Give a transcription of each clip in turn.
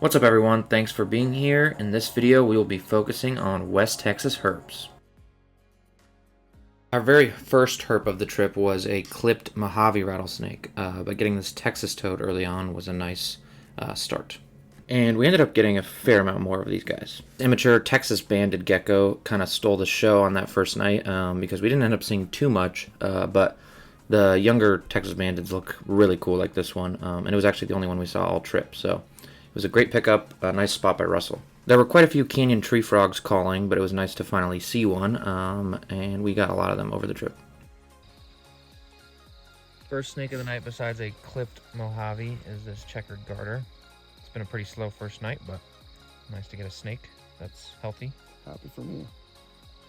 What's up everyone, thanks for being here. In this video we will be focusing on West Texas herps. Our very first herp of the trip was a clipped Mojave rattlesnake, but getting this Texas toad early on was a nice start. And we ended up getting a fair amount more of these guys. Immature Texas banded gecko kind of stole the show on that first night because we didn't end up seeing too much, but the younger Texas bandeds look really cool like this one, and it was actually the only one we saw all trip, so it was a great pickup, a nice spot by Russell. There were quite a few canyon tree frogs calling, but it was nice to finally see one, and we got a lot of them over the trip. First snake of the night besides a clipped Mojave is this checkered garter. It's been a pretty slow first night, but nice to get a snake that's healthy. Happy for me.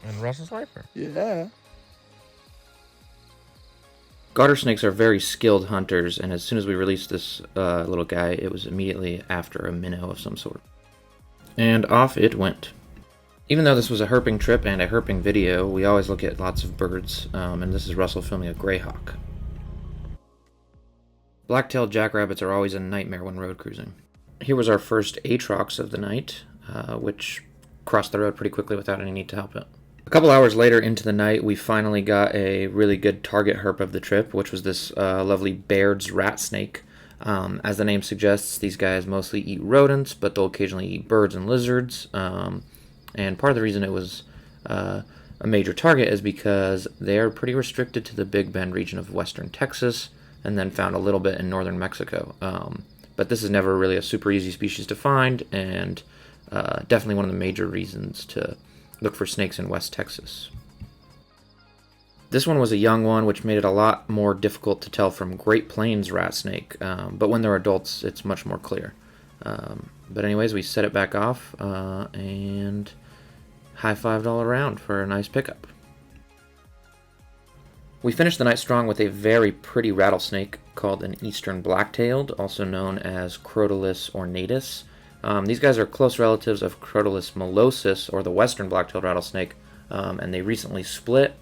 And Russell's lifer. Yeah. Garter snakes are very skilled hunters, and as soon as we released this little guy, it was immediately after a minnow of some sort. And off it went. Even though this was a herping trip and a herping video, we always look at lots of birds, and this is Russell filming a greyhawk. Black-tailed jackrabbits are always a nightmare when road cruising. Here was our first atrox of the night, which crossed the road pretty quickly without any need to help it. A couple hours later into the night, we finally got a really good target herp of the trip, which was this lovely Baird's rat snake. As the name suggests, these guys mostly eat rodents, but they'll occasionally eat birds and lizards. And part of the reason it was a major target is because they're pretty restricted to the Big Bend region of western Texas, and then found a little bit in northern Mexico. But this is never really a super easy species to find, and definitely one of the major reasons to look for snakes in West Texas. This one was a young one, which made it a lot more difficult to tell from Great Plains rat snake, but when they're adults, it's much more clear. But anyways, we set it back off, and high-fived all around for a nice pickup. We finished the night strong with a very pretty rattlesnake called an eastern black-tailed, also known as Crotalus ornatus. These guys are close relatives of Crotalus molossus, or the western black-tailed rattlesnake, and they recently split.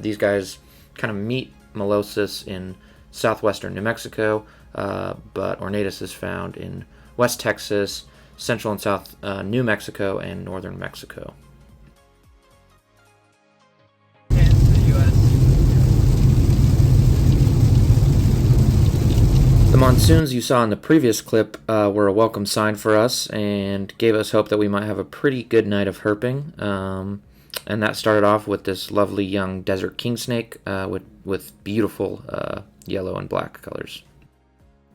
These guys kind of meet molossus in southwestern New Mexico, but ornatus is found in West Texas, central and south New Mexico, and northern Mexico. The monsoons you saw in the previous clip were a welcome sign for us and gave us hope that we might have a pretty good night of herping. And that started off with this lovely young desert king snake with beautiful yellow and black colors.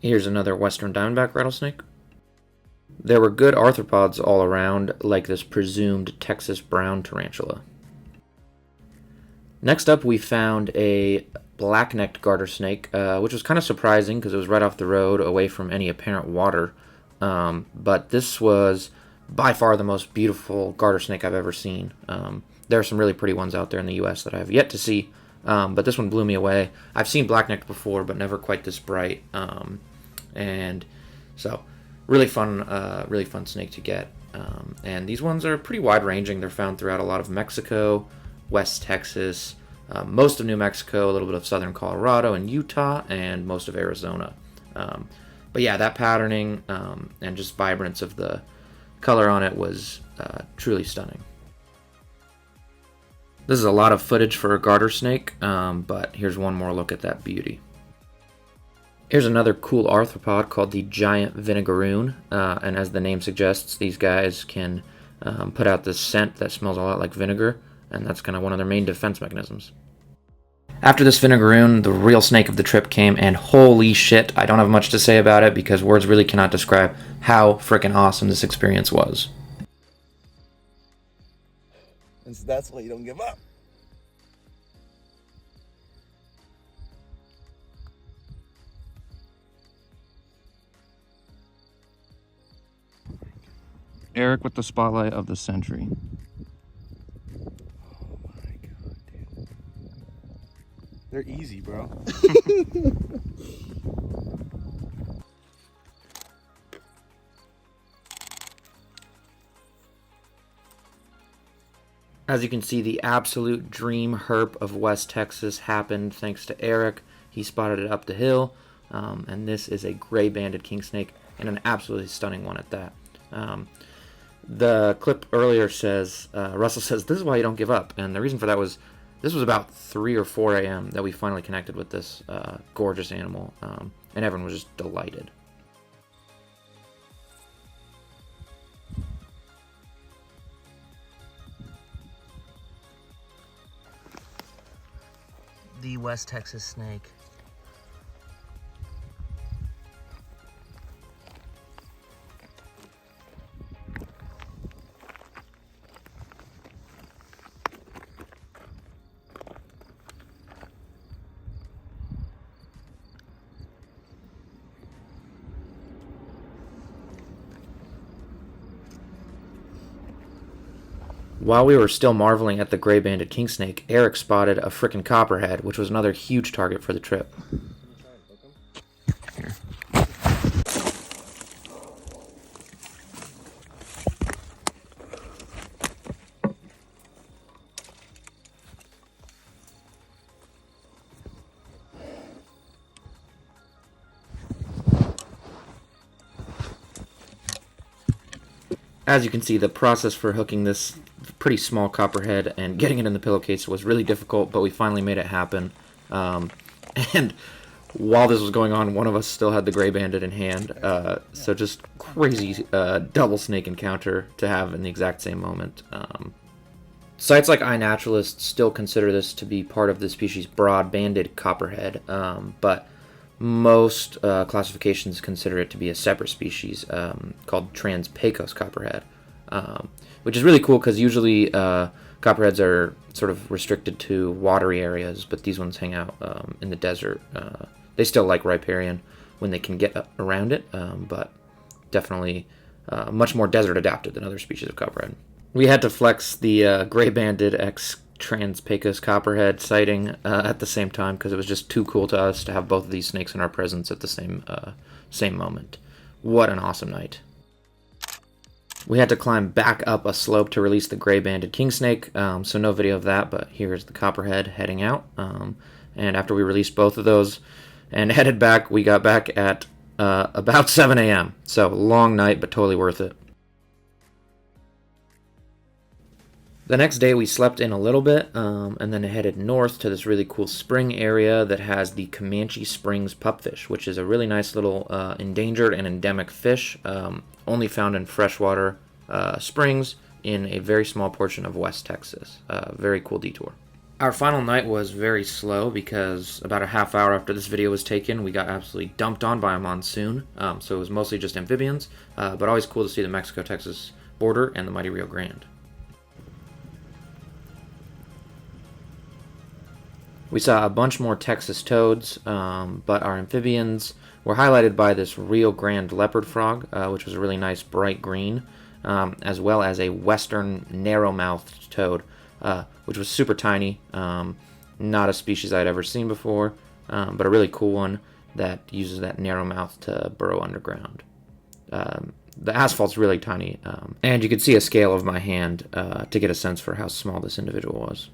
Here's another western diamondback rattlesnake. There were good arthropods all around, like this presumed Texas brown tarantula. Next up, we found a black-necked garter snake, which was kind of surprising because it was right off the road, away from any apparent water. But this was by far the most beautiful garter snake I've ever seen. There are some really pretty ones out there in the U.S. that I have yet to see, but this one blew me away. I've seen black-necked before, but never quite this bright. And so, really fun snake to get. And these ones are pretty wide-ranging. They're found throughout a lot of Mexico, West Texas, most of New Mexico, a little bit of southern Colorado and Utah, and most of Arizona. But yeah, that patterning and just vibrance of the color on it was truly stunning. This is a lot of footage for a garter snake, but here's one more look at that beauty. Here's another cool arthropod called the giant vinegaroon, and as the name suggests, these guys can put out this scent that smells a lot like vinegar, and that's kind of one of their main defense mechanisms. After this vinegaroon, the real snake of the trip came, and holy shit, I don't have much to say about it because words really cannot describe how freaking awesome this experience was. And so that's why you don't give up. Erik with the spotlight of the century. Oh my god, dude. They're easy, bro. As you can see, the absolute dream herp of West Texas happened thanks to Erik. He spotted it up the hill, and this is a gray banded king snake. and an absolutely stunning one at that. The clip earlier says, Russell says, "This is why you don't give up," and the reason for that was this was about 3 or 4 a.m. that we finally connected with this gorgeous animal, and everyone was just delighted. The West Texas snake. While we were still marveling at the gray-banded king snake, Erik spotted a frickin' copperhead, which was another huge target for the trip. Here. As you can see, the process for hooking this pretty small copperhead and getting it in the pillowcase was really difficult, but we finally made it happen. And while this was going on, one of us still had the gray banded in hand, so just crazy double snake encounter to have in the exact same moment. Sites like iNaturalist still consider this to be part of the species broad-banded copperhead, but most classifications consider it to be a separate species called trans-pecos copperhead, which is really cool because usually copperheads are sort of restricted to watery areas, but these ones hang out in the desert. They still like riparian when they can get around it, but definitely much more desert adapted than other species of copperhead. We had to flex the gray-banded X trans-pecos copperhead sighting at the same time because it was just too cool to us to have both of these snakes in our presence at the same moment. What an awesome night. We had to climb back up a slope to release the gray-banded king snake, so no video of that, but here's the copperhead heading out. And after we released both of those and headed back, we got back at about 7 a.m. So long night, but totally worth it. The next day we slept in a little bit and then headed north to this really cool spring area that has the Comanche Springs pupfish, which is a really nice little endangered and endemic fish, only found in freshwater springs in a very small portion of West Texas. Very cool detour. Our final night was very slow because about a half hour after this video was taken, we got absolutely dumped on by a monsoon, so it was mostly just amphibians, but always cool to see the Mexico-Texas border and the mighty Rio Grande. We saw a bunch more Texas toads, but our amphibians were highlighted by this Rio Grande leopard frog, which was a really nice bright green, as well as a western narrow-mouthed toad, which was super tiny, not a species I'd ever seen before, but a really cool one that uses that narrow mouth to burrow underground. The asphalt's really tiny, and you could see a scale of my hand to get a sense for how small this individual was.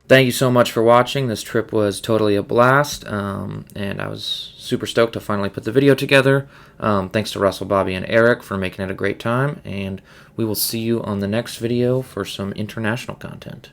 Thank you so much for watching. This trip was totally a blast, and I was super stoked to finally put the video together. Thanks to Russell, Bobby, and Erik for making it a great time, and we will see you on the next video for some international content.